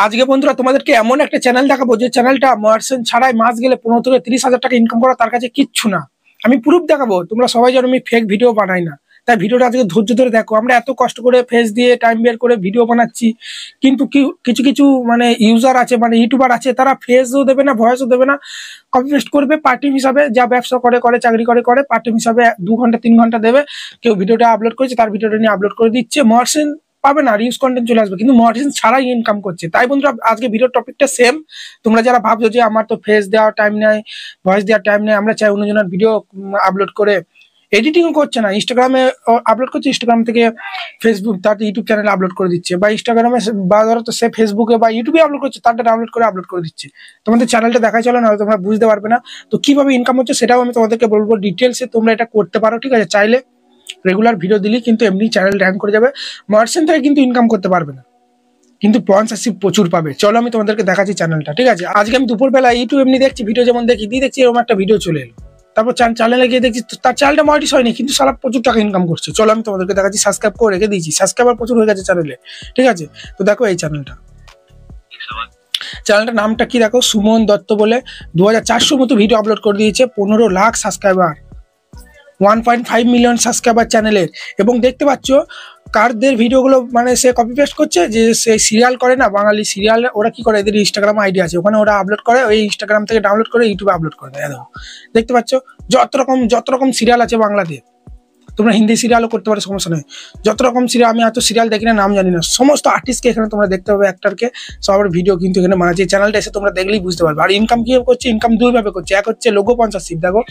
আজকে বন্ধুরা তোমাদেরকে এমন একটা চ্যানেল দেখাবো যে চ্যানেলটা মার্চেন্ট ছাড়াই মাস গেলে 15 থেকে 30,000 টাকা ইনকাম করা তার কাছে কিচ্ছু না। আমি প্রুফ দেখাবো। তোমরা সবাই জানো আমি ফেক ভিডিও বানাই না, তাই ভিডিওটা আজকে ধৈর্য ধরে দেখো। আমরা এত কষ্ট করে ফেস দিয়ে টাইম বের করে ভিডিও বানাচ্ছি, কিন্তু কিছু কিছু মানে ইউজার আছে, মানে ইউটিউবার আছে, তারা ফেসও দেবে না, ভয়েসও দেবে না, কপি পেস্ট করবে। পার্ট টাইম হিসাবে যা ব্যবসা করে চাকরি করে পার্ট টাইম হিসাবে 2 ঘন্টা 3 ঘন্টা দেবে। কেউ ভিডিওটা আপলোড করেছে, তার ভিডিওটা নিয়ে আপলোড করে দিচ্ছে। মার্চেন্ট পাবে না, রিউজ কন্টেন্ট চলে আসবে, কিন্তু মার্চেন্ট ছাড়াই ইনকাম করছে। তাই বন্ধুরা আজকে ভিডিওর টপিকটা সেম। তোমরা যারা ভাবছো যে আমার তো ফেস দেওয়ার টাইম নেই, ভয়েস দেওয়ার টাইম নেই, আমরা চাই অন্যজনের ভিডিও আপলোড করে, এডিটিংও করছে না, ইনস্টাগ্রামে আপলোড করছে, ইনস্টাগ্রাম থেকে ফেসবুক তার ইউটিউব চ্যানেলে আপলোড করে দিচ্ছে, বা ইনস্টাগ্রামে বা ধরো তো সে ফেসবুকে বা ইউটিউবে আপলোড করছে, তারটা ডাউনলোড করে আপলোড করে দিচ্ছে। তোমাদের চ্যানেলটা দেখা চলে না, তোমরা বুঝতে পারবে না। তো কিভাবে ইনকাম হচ্ছে সেটাও আমি তোমাদেরকে বলবো ডিটেলসে। তোমরা এটা করতে পারো, ঠিক আছে? চাইলে রেগুলার ভিডিও দিলি কিন্তু এমনি চ্যানেল র্যাঙ্ক করে যাবে। মার্চেন্ট থেকে কিন্তু ইনকাম করতে পারবে না, কিন্তু স্পন্সরশিপ প্রচুর পাবে। চলো আমি তোমাদেরকে দেখাচ্ছি চ্যানেলটা, ঠিক আছে? আজকে আমি দুপুরবেলা ইউটিউব এমনি দেখছি, ভিডিও যেমন দেখছি এরকম একটা ভিডিও চলে এলো। তারপর চ্যানেলে গিয়ে দেখছি তার চ্যানেলটা মনিটাইজ হয়নি, কিন্তু সারা প্রচুর টাকা ইনকাম করছে। চলো আমি তোমাদেরকে দেখাচ্ছি। সাবস্ক্রাইব করে রেখে দিয়েছি, সাবস্ক্রাইবার প্রচুর হয়ে গেছে চ্যানেলে, ঠিক আছে? তো দেখো এই চ্যানেলটার নামটা কি দেখো, সুমন দত্ত বলে। 2400 মতো ভিডিও আপলোড করে দিয়েছে, 15 লাখ সাবস্ক্রাইবার, 1.5 মিলিয়ন সাবস্ক্রাইবার চ্যানেলের। এবং দেখতে পাচ্ছ কারদের ভিডিওগুলো মানে সে কপি পেস্ট করছে, যে সে সিরিয়াল করে না, বাঙালি সিরিয়াল, ওরা কি করে, এদের ইনস্টাগ্রাম আইডি আছে, ওখানে ওরা আপলোড করে, ওই ইনস্টাগ্রাম থেকে ডাউনলোড করে ইউটিউবে আপলোড করে দেয়। দেখতে পাচ্ছ যত রকম সিরিয়াল আছে বাংলাতে, তোমরা হিন্দি সিরিয়ালও করতে পারো, সমস্যা নেই। যত রকম সিরিয়াল, আমি এত সিরিয়াল দেখি না, নাম জানি না, সমস্ত আর্টিস্টকে এখানে তোমরা দেখতে পাবে, অ্যাক্টরকে, সবার ভিডিও কিন্তু এখানে বানাচ্ছে। চ্যানেলটা এসে তোমরা দেখলেই বুঝতে পারবে। আর ইনকাম কিভাবে করছে, ইনকাম দুইভাবে করছে। এক হচ্ছে লোগো স্পন্সরশিপ, দেখো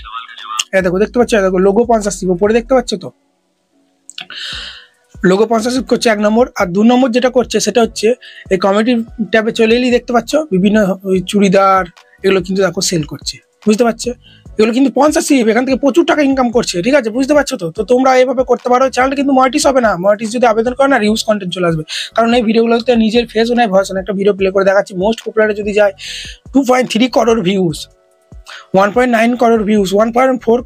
দেখতে পাচ্ছ, দেখো লোগো স্পন্সরশিপ উপরে দেখতে পাচ্ছ তো, লোগো স্পন্সরশিপ করছে 1 নম্বর। আর 2 নম্বর যেটা করছে সেটা হচ্ছে এই কমেডি ট্যাবে চলে এলেই দেখতে পাচ্ছ বিভিন্ন ওই চুড়িদার, এগুলো কিন্তু দেখো সেল করছে, বুঝতে পারছো? এগুলো কিন্তু স্পন্সরশিপ, এখান থেকে প্রচুর টাকা ইনকাম করছে, ঠিক আছে? বুঝতে পারছো তো? তো তোমরা এইভাবে করতে পারো। চ্যানেলটা কিন্তু মনিটাইজ হবে না, মনিটাইজ যদি আবেদন করে না, রিউজ কন্টেন্ট চলে আসবে। কারণ এই ভিডিওগুলোতে নিজের ফেসও নাই, ভয়েসও নাই। একটা ভিডিও প্লে করে দেখাচ্ছি, মোস্ট পপুলারে যদি যায় 2.3 crore views, 1.9 crore views, 1.4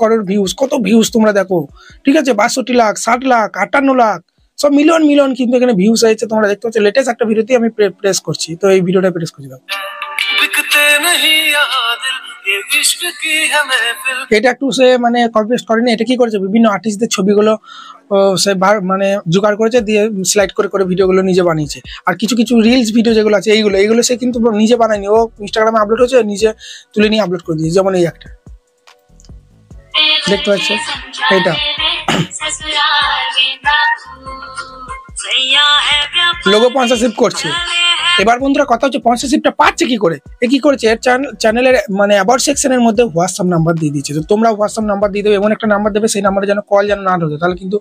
crore views, কত ভিউজ তোমরা দেখো, ঠিক আছে? 62 লাখ, 60 লাখ, 58 লাখ, সব মিলিয়ন কিন্তু এখানে ভিউজ হয়েছে। তোমরা দেখতে পাচ্ছ লেটেস্ট একটা ভিডিওতে আমি প্রেস করছি, তো এই ভিডিওটা প্রেস করছি। এটা একটু সে মানে কপি পেস্ট করেনি, এটা কি করেছে, বিভিন্ন আর্টিস্টদের ছবিগুলো সে মানে জোগাড় করেছে, দিয়ে স্লাইড করে ভিডিওগুলো নিজে বানিয়েছে। আর কিছু রিলস ভিডিও যেগুলো আছে এইগুলো সে কিন্তু নিজে বানায়নি, ও ইনস্টাগ্রামে আপলোড হয়েছে, নিজে তুলে নিয়ে আপলোড করে দিয়েছে। যেমন এই একটা দেখতে পাচ্ছ, এইটা লোগো স্পন্সরশিপ করছে। এবার বন্ধুরা কথা হচ্ছে স্পন্সরশিপটা পাচ্ছে কি করে। কি করেছে, এর চ্যানেলের মানে অ্যাবাউট সেকশনের মধ্যে হোয়াটসঅ্যাপ নাম্বার দিয়ে দিয়েছে। তো তোমরা হোয়াটসঅ্যাপ নাম্বার দিয়ে দেবে, এমন একটা নাম্বার দেবে, সেই নাম্বারে যেন কল যেন না ঢোকে, তাহলে কিন্তু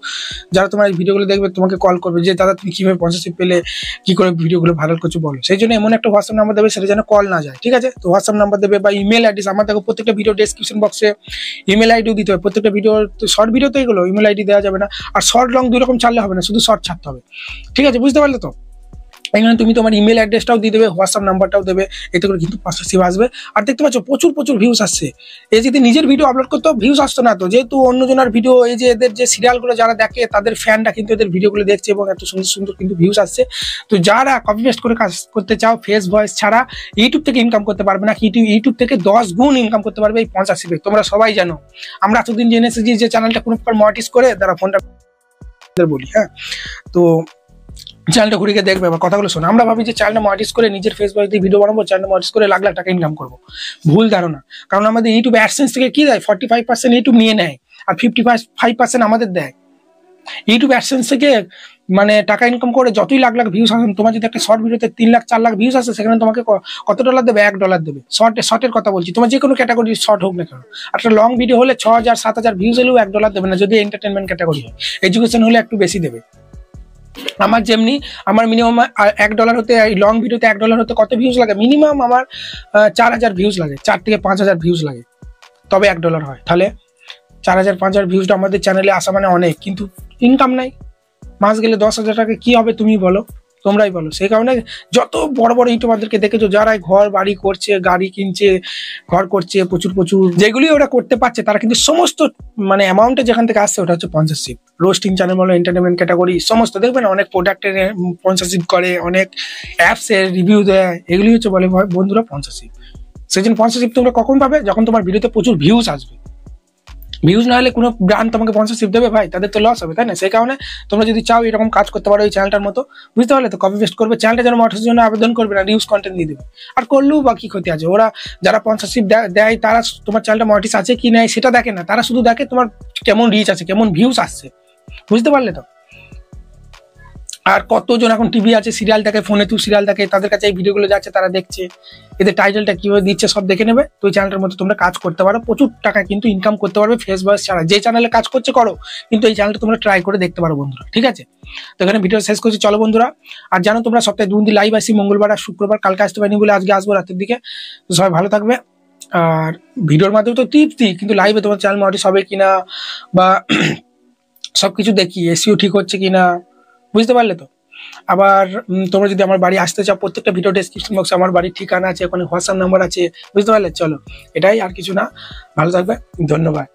যারা তোমার এই ভিডিওগুলো দেখবে তোমাকে কল করবে যে দাদা তুমি কিভাবে স্পন্সরশিপ পেলে, কি করে ভিডিওগুলো ভাইরাল করছো বলো। সেই জন্য এমন একটা হোয়াটসঅ্যাপ নাম্বার দেবে, সেটা যেন কল না যায়, ঠিক আছে? তো হোয়াটসঅ্যাপ নাম্বার দেবে বা ইমেল অ্যাড্রেস। আমার দেখো প্রত্যেকটা ভিডিও ডেসক্রিপশন বক্সে ইমেল আইডিও দিতে হবে। প্রত্যেকটা ভিডিও, শর্ট ভিডিও তো এগুলো ইমেল আইডি দেওয়া যাবে না, আর শর্ট লং 2 রকম ছাড়লে হবে না, শুধু শর্ট ছাড়তে হবে, ঠিক আছে? বুঝতে পারলে তো? এখানে তুমি তোমার ইমেল অ্যাড্রেসটাও দিয়ে দেবে, হোয়াটসঅ্যাপ নাম্বারটাও দেবে, এতে করে কিন্তু স্পন্সরশিপ আসবে। আর দেখতে পাচ্ছ প্রচুর ভিউজ আসছে। এই যদি নিজের ভিডিও আপলোড করতো ভিউজ আসতো না, তো যেহেতু অন্যজনের ভিডিও, এই যে এদের যে সিরিয়ালগুলো যারা দেখে তাদের ফ্যানরা কিন্তু এদের ভিডিওগুলো দেখছে, এবং এত সুন্দর কিন্তু ভিউজ আসছে। তো যারা কপি পেস্ট করে কাজ করতে চাও, ফেস ভয়েস ছাড়া ইউটিউব থেকে ইনকাম করতে পারবে না, ইউটিউব থেকে 10 গুণ ইনকাম করতে পারবে এই স্পন্সরশিপে। তোমরা সবাই জানো, আমরা এতদিন জেনেছি যে চ্যানেলটা কোনো প্রকার মনিটাইজ করে তারা ফোনটা বলি, হ্যাঁ? তো চ্যানেলটা ঘুরে গিয়ে দেখবে, আবার কথাগুলো শোনো। আমরা ভাবি যে চ্যানেলটা মনিটাইজ করে নিজের ফেস ভয়েস দিয়ে ভিডিও বানাবো, চ্যানেলটা মনিটাইজ করে লাখ টাকা ইনকাম করবো। ভুল ধারণা। কারণ আমাদের ইউটিউব অ্যাডসেন্স থেকে কি দেয়, 45% ইউটিউব নিয়ে নেয়, আর 55% আমাদের দেয়। ইউটিউব অ্যাডসেন্স থেকে মানে টাকা ইনকাম করে যতই লাখ ভিউজ আসেন, তোমার যদি একটা শর্ট ভিডিওতে 3 লাখ 4 লাখ ভিউজ আসে, সেখানে তোমাকে কত ডলার দেবে? $1 দেবে। শর্টের কথা বলছি, তোমার যে কোনো ক্যাটাগরি শর্ট হোক না কেন। একটা লং ভিডিও হলে 6000 7000 ভিউজ হলেও $1 দেবে না, যদি এন্টারটেনমেন্ট ক্যাটাগরি হয়। এডুকেশন হলে একটু বেশি দেবে। আমার যেমনি, আমার মিনিমাম $1 হতে, এই লং ভিডিওতে $1 হতে কত ভিউজ লাগে? মিনিমাম আমার 4000 ভিউজ লাগে, 4 থেকে 5000 ভিউজ লাগে, তবে $1 হয়। তাহলে 4000 5000 ভিউজটা আমাদের চ্যানেলে আসা মানে অনেক, কিন্তু ইনকাম নাই। মাস গেলে 10,000 টাকা কি হবে তুমি বলো, তোমরাই বলো। সেই কারণে যত বড় ইউটিউবারদেরকে দেখেছো, যারা ঘর বাড়ি করছে, গাড়ি কিনছে, ঘর করছে, প্রচুর যেগুলি ওরা করতে পারছে, তারা কিন্তু সমস্ত মানে অ্যামাউন্টে যেখান থেকে আসছে ওটা হচ্ছে স্পন্সরশিপ। রোস্টিং চ্যানেল বলো, এন্টারটেনমেন্ট ক্যাটাগরি সমস্ত দেখবেন অনেক প্রোডাক্টের স্পন্সরশিপ করে, অনেক অ্যাপসের রিভিউ দেয়, এগুলি হচ্ছে বলে বন্ধুরা স্পন্সরশিপ। সেই জন্য স্পন্সরশিপ তোমরা কখন পাবে? যখন তোমার ভিডিওতে প্রচুর ভিউজ আসবে। ভিউজ না হলে কোনো ব্র্যান্ড তোমাকে স্পন্সরশিপ দেবে ভাই? তাদের তো লস হবে, তাই না? সেই কারণে তোমরা যদি চাও এরকম কাজ করতে পারো এই চ্যানেলটার মতো, বুঝতে পারলে তো? কপি পেস্ট করবে, চ্যানেলটা যেন মোটরের জন্য আবেদন করবে না, নিউজ কন্টেন্ট দিয়ে দেবে। আর করলেও বা কি ক্ষতি আছে? ওরা যারা স্পন্সরশিপ দেয় তারা তোমার চ্যানেলটা মনিটাইজ আছে কি নেই সেটা দেখে না, তারা শুধু দেখে তোমার কেমন রিচ আছে, কেমন ভিউজ আসছে, বুঝতে পারলে তো? আর কতজন এখন টিভি আছে, সিরিয়াল দেখে, ফোনে তুই সিরিয়াল দেখে, তাদের কাছে এই ভিডিওগুলো যাচ্ছে, তারা দেখছে, এদের টাইটেলটা কিভাবে দিচ্ছে সব দেখে নেবে। তো ওই চ্যানেলটার মধ্যে তোমরা কাজ করতে পারো, প্রচুর টাকা কিন্তু ইনকাম করতে পারবে ফেস ভয়েস ছাড়া। যে চ্যানেলে কাজ করছে করো, কিন্তু এই চ্যানেলটা তোমরা ট্রাই করে দেখতে পারো বন্ধুরা, ঠিক আছে? তো এখানে ভিডিও শেষ করছি, চলো বন্ধুরা। আর জানো তোমরা সপ্তাহে 2 দিন লাইভ আসি, মঙ্গলবার আর শুক্রবার। কালকে আসতে পারিনি বলে আজকে আসবো রাতের দিকে। তো সবাই ভালো থাকবে। আর ভিডিওর মাধ্যমে তো টিপস দিই, কিন্তু লাইভে তোমার চ্যানেল মনিটাইজ হবে কিনা বা সবকিছু দেখি, এসইও ঠিক হচ্ছে কিনা, বুঝতে পারলে তো? আবার তোমরা যদি আমার বাড়ি আসতে চাও, প্রত্যেকটা ভিডিও ডেসক্রিপশন বক্সে আমার বাড়ির ঠিকানা আছে, ওখানে হোয়াটসঅ্যাপ নাম্বার আছে, বুঝতে পারলে? চলো, এটাই, আর কিছু না। ভালো থাকবে, ধন্যবাদ।